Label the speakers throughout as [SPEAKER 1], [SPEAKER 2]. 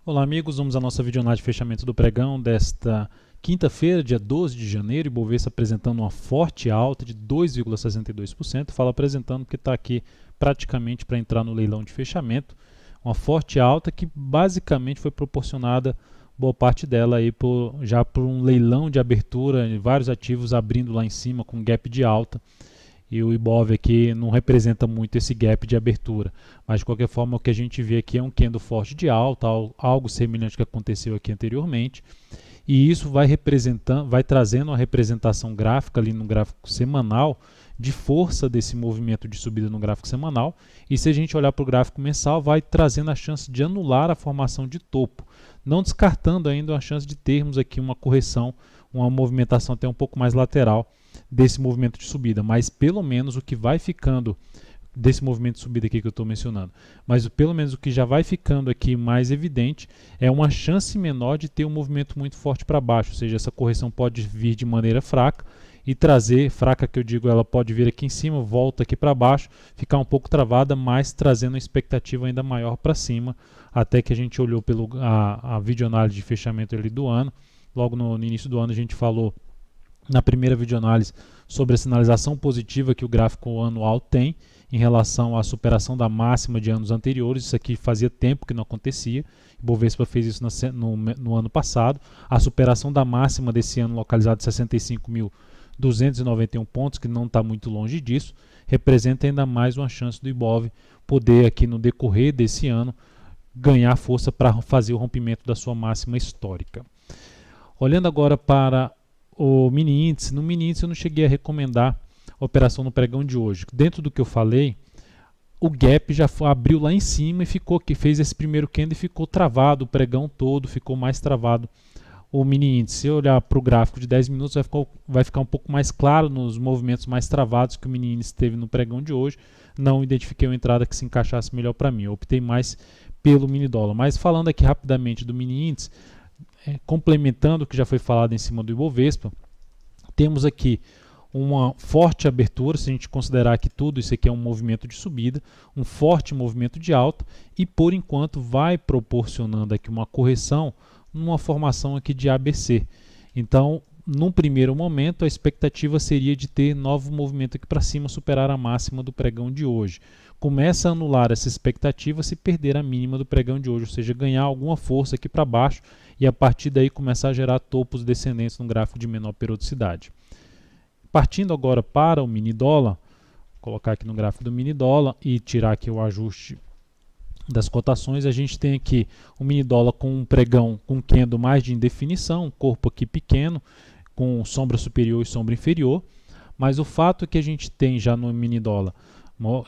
[SPEAKER 1] Olá amigos, vamos à nossa videoanálise de fechamento do pregão desta quinta-feira, dia 12 de janeiro, Ibovespa apresentando uma forte alta de 2,62%, falo apresentando porque está aqui praticamente para entrar no leilão de fechamento, uma forte alta que basicamente foi proporcionada, boa parte dela aí já por um leilão de abertura, vários ativos abrindo lá em cima com gap de alta. E o Ibov aqui não representa muito esse gap de abertura, mas de qualquer forma o que a gente vê aqui é um candle forte de alta, algo semelhante ao que aconteceu aqui anteriormente, e isso vai trazendo uma representação gráfica ali no gráfico semanal de força desse movimento de subida no gráfico semanal, e se a gente olhar para o gráfico mensal vai trazendo a chance de anular a formação de topo, não descartando ainda a chance de termos aqui uma correção, uma movimentação até um pouco mais lateral desse movimento de subida, mas pelo menos o que vai ficando desse movimento de subida aqui que eu estou mencionando, mas pelo menos o que já vai ficando aqui mais evidente é uma chance menor de ter um movimento muito forte para baixo, ou seja, essa correção pode vir de maneira fraca e trazer, fraca que eu digo, ela pode vir aqui em cima, volta aqui para baixo, ficar um pouco travada, mas trazendo uma expectativa ainda maior para cima, até que a gente olhou a videoanálise de fechamento ali do ano, logo no início do ano a gente falou na primeira videoanálise sobre a sinalização positiva que o gráfico anual tem em relação à superação da máxima de anos anteriores. Isso aqui fazia tempo que não acontecia. Ibovespa fez isso no ano passado. A superação da máxima desse ano, localizada em 65.291 pontos, que não está muito longe disso, representa ainda mais uma chance do Ibov poder aqui no decorrer desse ano ganhar força para fazer o rompimento da sua máxima histórica. Olhando agora para o mini índice, no mini índice eu não cheguei a recomendar a operação no pregão de hoje. Dentro do que eu falei, o gap já abriu lá em cima e fez esse primeiro candle e ficou travado, o pregão todo ficou mais travado o mini índice. Se eu olhar para o gráfico de 10 minutos vai ficar um pouco mais claro nos movimentos mais travados que o mini índice teve no pregão de hoje. Não identifiquei uma entrada que se encaixasse melhor para mim, eu optei mais pelo mini dólar. Mas falando aqui rapidamente do mini índice, complementando o que já foi falado em cima do Ibovespa, temos aqui uma forte abertura, se a gente considerar que tudo isso aqui é um movimento de subida, um forte movimento de alta e por enquanto vai proporcionando aqui uma correção numa formação aqui de ABC. Então, num primeiro momento, a expectativa seria de ter novo movimento aqui para cima, superar a máxima do pregão de hoje. Começa a anular essa expectativa se perder a mínima do pregão de hoje, ou seja, ganhar alguma força aqui para baixo e a partir daí começar a gerar topos descendentes no gráfico de menor periodicidade. Partindo agora para o mini dólar, vou colocar aqui no gráfico do mini dólar e tirar aqui o ajuste das cotações, a gente tem aqui o mini dólar com um pregão com candle mais de indefinição, um corpo aqui pequeno, com sombra superior e sombra inferior, mas o fato é que a gente tem já no mini dólar,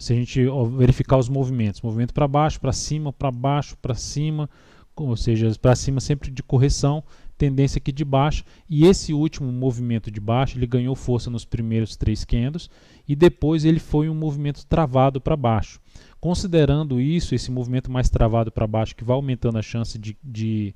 [SPEAKER 1] se a gente verificar os movimentos, movimento para baixo, para cima, para baixo, para cima, ou seja, para cima sempre de correção, tendência aqui de baixa, e esse último movimento de baixa, ele ganhou força nos primeiros 3 candles, e depois ele foi um movimento travado para baixo. Considerando isso, esse movimento mais travado para baixo, que vai aumentando a chance de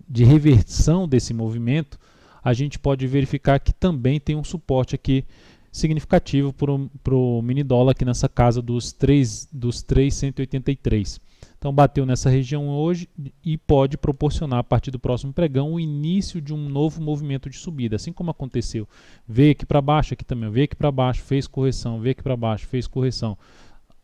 [SPEAKER 1] reversão desse movimento, a gente pode verificar que também tem um suporte aqui significativo para o mini dólar aqui nessa casa dos 3,183. Então bateu nessa região hoje e pode proporcionar a partir do próximo pregão o início de um novo movimento de subida, assim como aconteceu. Veio aqui para baixo, aqui também, veio aqui para baixo, fez correção, veio aqui para baixo, fez correção.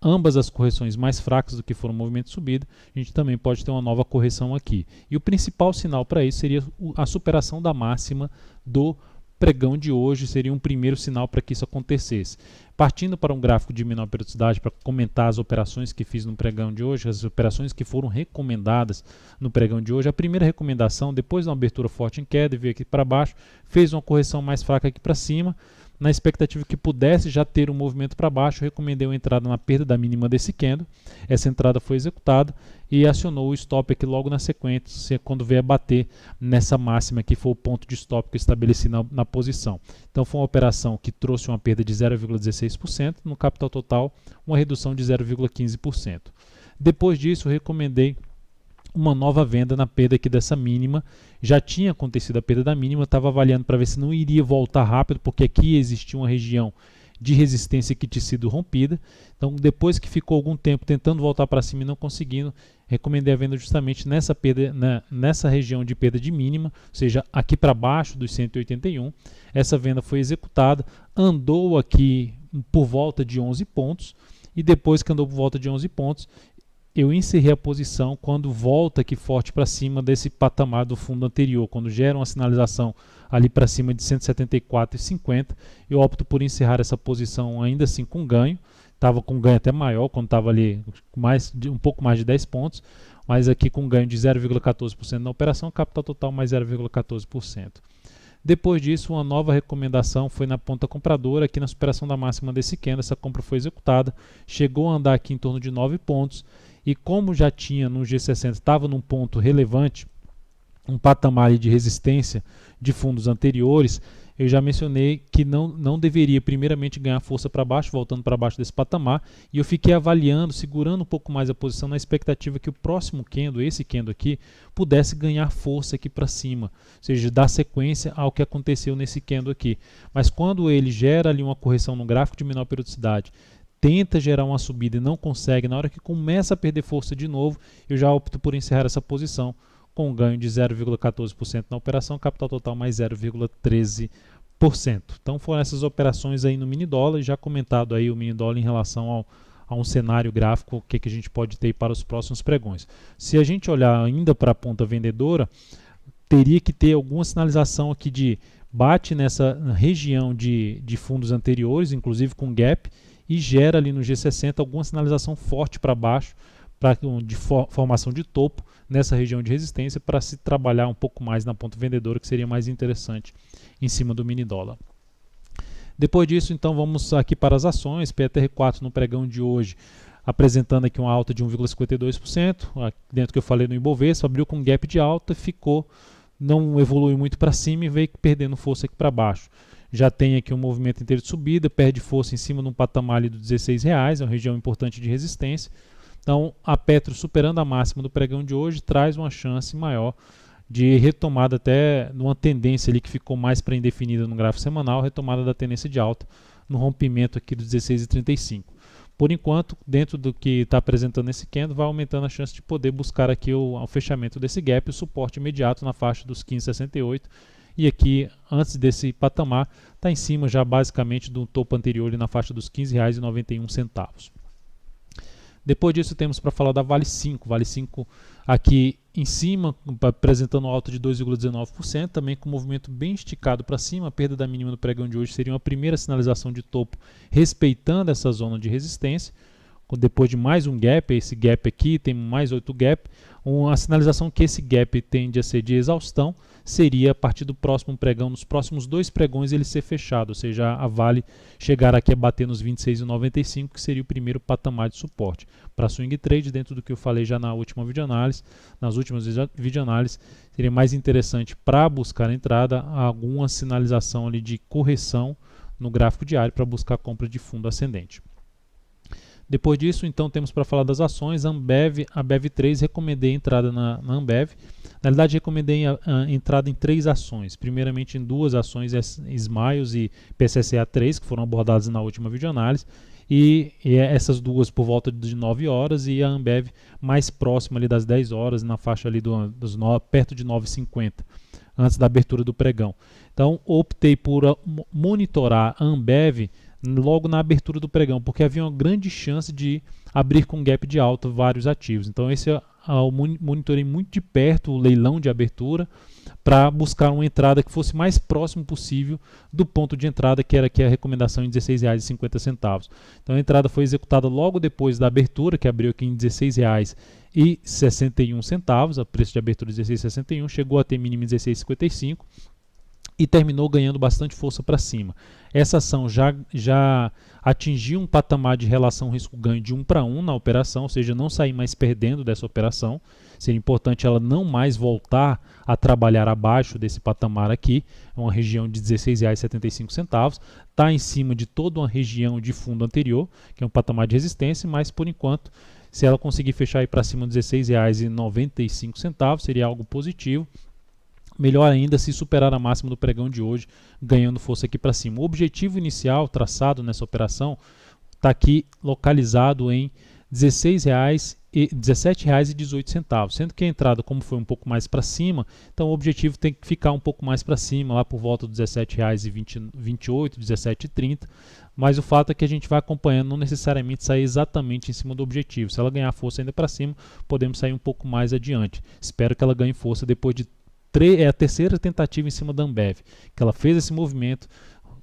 [SPEAKER 1] Ambas as correções mais fracas do que foram o movimento de subida, a gente também pode ter uma nova correção aqui. E o principal sinal para isso seria a superação da máxima do pregão de hoje, seria um primeiro sinal para que isso acontecesse. Partindo para um gráfico de menor periodicidade, para comentar as operações que fiz no pregão de hoje, as operações que foram recomendadas no pregão de hoje, a primeira recomendação, depois de uma abertura forte em queda, veio aqui para baixo, fez uma correção mais fraca aqui para cima, na expectativa que pudesse já ter um movimento para baixo, eu recomendei uma entrada na perda da mínima desse candle. Essa entrada foi executada e acionou o stop aqui logo na sequência, quando vier bater nessa máxima que foi o ponto de stop que eu estabeleci na posição. Então foi uma operação que trouxe uma perda de 0,16%, no capital total uma redução de 0,15%. Depois disso eu recomendei uma nova venda na perda aqui dessa mínima. Já tinha acontecido a perda da mínima, estava avaliando para ver se não iria voltar rápido, porque aqui existia uma região de resistência que tinha sido rompida. Então, depois que ficou algum tempo tentando voltar para cima e não conseguindo, recomendei a venda justamente nessa região de perda de mínima, ou seja, aqui para baixo dos 181. Essa venda foi executada, andou aqui por volta de 11 pontos, e depois que andou por volta de 11 pontos, eu encerrei a posição quando volta aqui forte para cima desse patamar do fundo anterior, quando gera uma sinalização ali para cima de 174,50, eu opto por encerrar essa posição ainda assim com ganho. Estava com ganho até maior, quando estava ali um pouco mais de 10 pontos, mas aqui com ganho de 0,14% na operação, capital total mais 0,14%. Depois disso, uma nova recomendação foi na ponta compradora, aqui na superação da máxima desse candle. Essa compra foi executada, chegou a andar aqui em torno de 9 pontos, e como já tinha no G60, estava num ponto relevante, um patamar de resistência de fundos anteriores, eu já mencionei que não deveria primeiramente ganhar força para baixo, voltando para baixo desse patamar, e eu fiquei avaliando, segurando um pouco mais a posição na expectativa que o próximo candle, esse candle aqui, pudesse ganhar força aqui para cima, ou seja, dar sequência ao que aconteceu nesse candle aqui. Mas quando ele gera ali uma correção no gráfico de menor periodicidade, tenta gerar uma subida e não consegue, na hora que começa a perder força de novo, eu já opto por encerrar essa posição com um ganho de 0,14% na operação, capital total mais 0,13%. Então foram essas operações aí no mini dólar, já comentado aí o mini dólar em relação a um cenário gráfico, o que a gente pode ter para os próximos pregões. Se a gente olhar ainda para a ponta vendedora, teria que ter alguma sinalização aqui de bate nessa região de fundos anteriores, inclusive com gap, e gera ali no G60 alguma sinalização forte para baixo, de formação de topo nessa região de resistência, para se trabalhar um pouco mais na ponta vendedora, que seria mais interessante em cima do mini dólar. Depois disso, então, vamos aqui para as ações. PTR4 no pregão de hoje, apresentando aqui uma alta de 1,52%, dentro que eu falei no Ibovespa, abriu com gap de alta, não evoluiu muito para cima e veio perdendo força aqui para baixo. Já tem aqui um movimento inteiro de subida, perde força em cima de um patamar ali dos R$16, é uma região importante de resistência. Então, a Petro, superando a máxima do pregão de hoje, traz uma chance maior de retomada, até numa tendência ali que ficou mais para indefinida no gráfico semanal, retomada da tendência de alta no rompimento aqui dos 16,35. Por enquanto, dentro do que está apresentando esse candle, vai aumentando a chance de poder buscar aqui o fechamento desse gap, o suporte imediato na faixa dos 15,68. E aqui, antes desse patamar, está em cima já basicamente do topo anterior ali na faixa dos R$15,91. Depois disso temos para falar da Vale 5. Vale 5 aqui em cima, apresentando alta de 2,19%, também com movimento bem esticado para cima. A perda da mínima do pregão de hoje seria uma primeira sinalização de topo, respeitando essa zona de resistência. Depois de mais um gap, esse gap aqui tem mais 8 gap, uma sinalização que esse gap tende a ser de exaustão, seria a partir do próximo pregão, nos próximos 2 pregões ele ser fechado, ou seja, a Vale chegar aqui a bater nos 26,95, que seria o primeiro patamar de suporte. Para swing trade, dentro do que eu falei já na última videoanálise, nas últimas videoanálises, seria mais interessante para buscar a entrada alguma sinalização ali de correção no gráfico diário para buscar a compra de fundo ascendente. Depois disso, então, temos para falar das ações. A Ambev3, recomendei a entrada na Ambev. Na realidade, recomendei a entrada em 3 ações. Primeiramente em 2 ações, Smiles e PSSA3, que foram abordadas na última videoanálise. E essas duas por volta de 9 horas e a Ambev mais próxima ali das 10 horas, na faixa ali perto de 9,50, antes da abertura do pregão. Então, optei por monitorar a Ambev logo na abertura do pregão, porque havia uma grande chance de abrir com gap de alta vários ativos. Então eu monitorei muito de perto o leilão de abertura para buscar uma entrada que fosse mais próximo possível do ponto de entrada, que era aqui a recomendação em R$16,50. Então a entrada foi executada logo depois da abertura, que abriu aqui em R$16,61, a preço de abertura de R$16,61, chegou a ter mínimo em R$16,55 e terminou ganhando bastante força para cima. Essa ação já atingiu um patamar de relação risco-ganho de 1:1 na operação, ou seja, não sair mais perdendo dessa operação. Seria importante ela não mais voltar a trabalhar abaixo desse patamar aqui, uma região de R$16,75. Está em cima de toda uma região de fundo anterior, que é um patamar de resistência, mas por enquanto, se ela conseguir fechar aí para cima de R$16,95, seria algo positivo. Melhor ainda se superar a máxima do pregão de hoje, ganhando força aqui para cima. O objetivo inicial traçado nessa operação está aqui localizado em R$17,18, sendo que a entrada, como foi um pouco mais para cima, então o objetivo tem que ficar um pouco mais para cima, lá por volta dos R$17,28, R$17,30, mas o fato é que a gente vai acompanhando, não necessariamente sair exatamente em cima do objetivo. Se ela ganhar força ainda para cima, podemos sair um pouco mais adiante. Espero que ela ganhe força depois de a terceira tentativa em cima da Ambev, que ela fez esse movimento,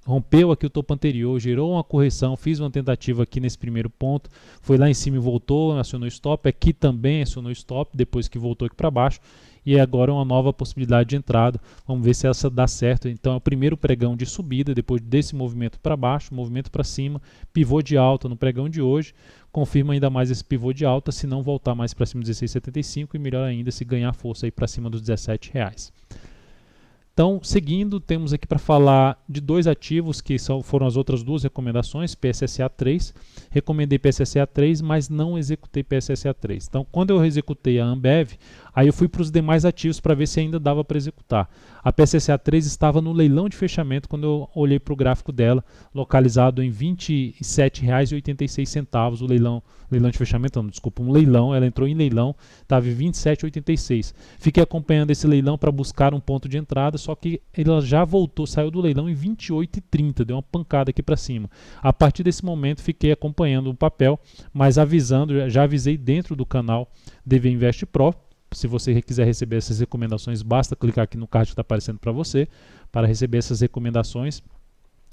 [SPEAKER 1] rompeu aqui o topo anterior, gerou uma correção, fiz uma tentativa aqui nesse primeiro ponto, foi lá em cima e voltou, acionou stop, aqui também acionou stop, depois que voltou aqui para baixo, e agora é uma nova possibilidade de entrada. Vamos ver se essa dá certo. Então é o primeiro pregão de subida, depois desse movimento para baixo, movimento para cima, pivô de alta no pregão de hoje, confirma ainda mais esse pivô de alta, se não voltar mais para cima dos 16,75 e melhor ainda se ganhar força aí para cima dos R$17. Então, seguindo, temos aqui para falar de dois ativos que foram as outras duas recomendações, PSSA3. Recomendei PSSA3, mas não executei PSSA3. Então, quando eu executei a Ambev, aí eu fui para os demais ativos para ver se ainda dava para executar. A PSSA3 estava no leilão de fechamento quando eu olhei para o gráfico dela, localizado em R$ 27,86. O leilão de fechamento, não, desculpa, um leilão, ela entrou em leilão, estava em R$ 27,86. Fiquei acompanhando esse leilão para buscar um ponto de entrada, só que ela já voltou, saiu do leilão em R$ 28,30, deu uma pancada aqui para cima. A partir desse momento fiquei acompanhando o papel, mas avisando, já avisei dentro do canal DV Invest Pro. Se você quiser receber essas recomendações, basta clicar aqui no card que está aparecendo para você, para receber essas recomendações,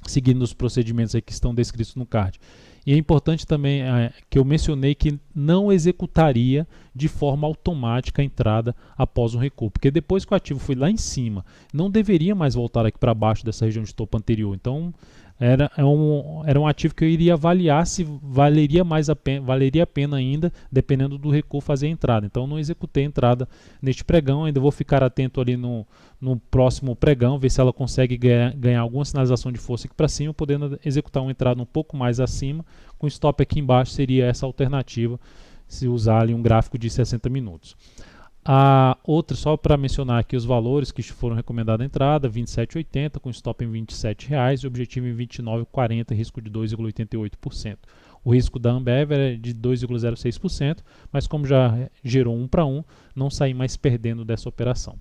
[SPEAKER 1] seguindo os procedimentos aí que estão descritos no card. E é importante também que eu mencionei que não executaria de forma automática a entrada após um recuo, porque depois que o ativo foi lá em cima, não deveria mais voltar aqui para baixo dessa região de topo anterior. Então era um ativo que eu iria avaliar se valeria a pena ainda, dependendo do recuo, fazer a entrada. Então não executei a entrada neste pregão, ainda vou ficar atento ali no próximo pregão, ver se ela consegue ganhar alguma sinalização de força aqui para cima, podendo executar uma entrada um pouco mais acima, com stop aqui embaixo seria essa alternativa, se usar ali um gráfico de 60 minutos. A outra, só para mencionar aqui os valores que foram recomendados à entrada, R$ 27,80 com stop em R$ 27,00 e objetivo em R$ 29,40, risco de 2,88%. O risco da Ambev era de 2,06%, mas como já gerou 1 para 1, não saí mais perdendo dessa operação.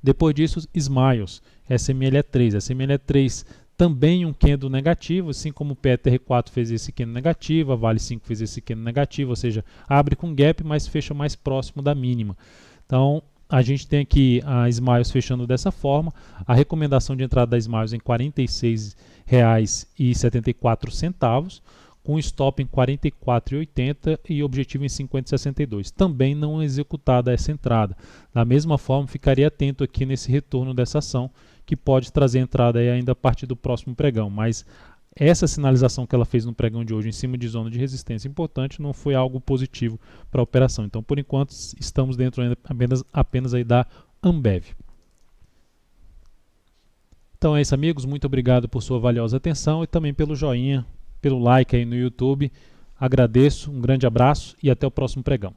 [SPEAKER 1] Depois disso, Smiles, SMLE3. SMLE3 também um candle negativo, assim como o PETR4 fez esse candle negativo, a Vale 5 fez esse candle negativo, ou seja, abre com gap, mas fecha mais próximo da mínima. Então, a gente tem aqui a Smiles fechando dessa forma, a recomendação de entrada da Smiles em R$ 46,74, com stop em R$ 44,80 e objetivo em R$ 50,62. Também não executada essa entrada. Da mesma forma, ficaria atento aqui nesse retorno dessa ação, que pode trazer entrada aí ainda a partir do próximo pregão, mas essa sinalização que ela fez no pregão de hoje em cima de zona de resistência importante não foi algo positivo para a operação. Então, por enquanto, estamos dentro ainda apenas aí da Ambev. Então é isso, amigos. Muito obrigado por sua valiosa atenção e também pelo joinha, pelo like aí no YouTube. Agradeço, um grande abraço e até o próximo pregão.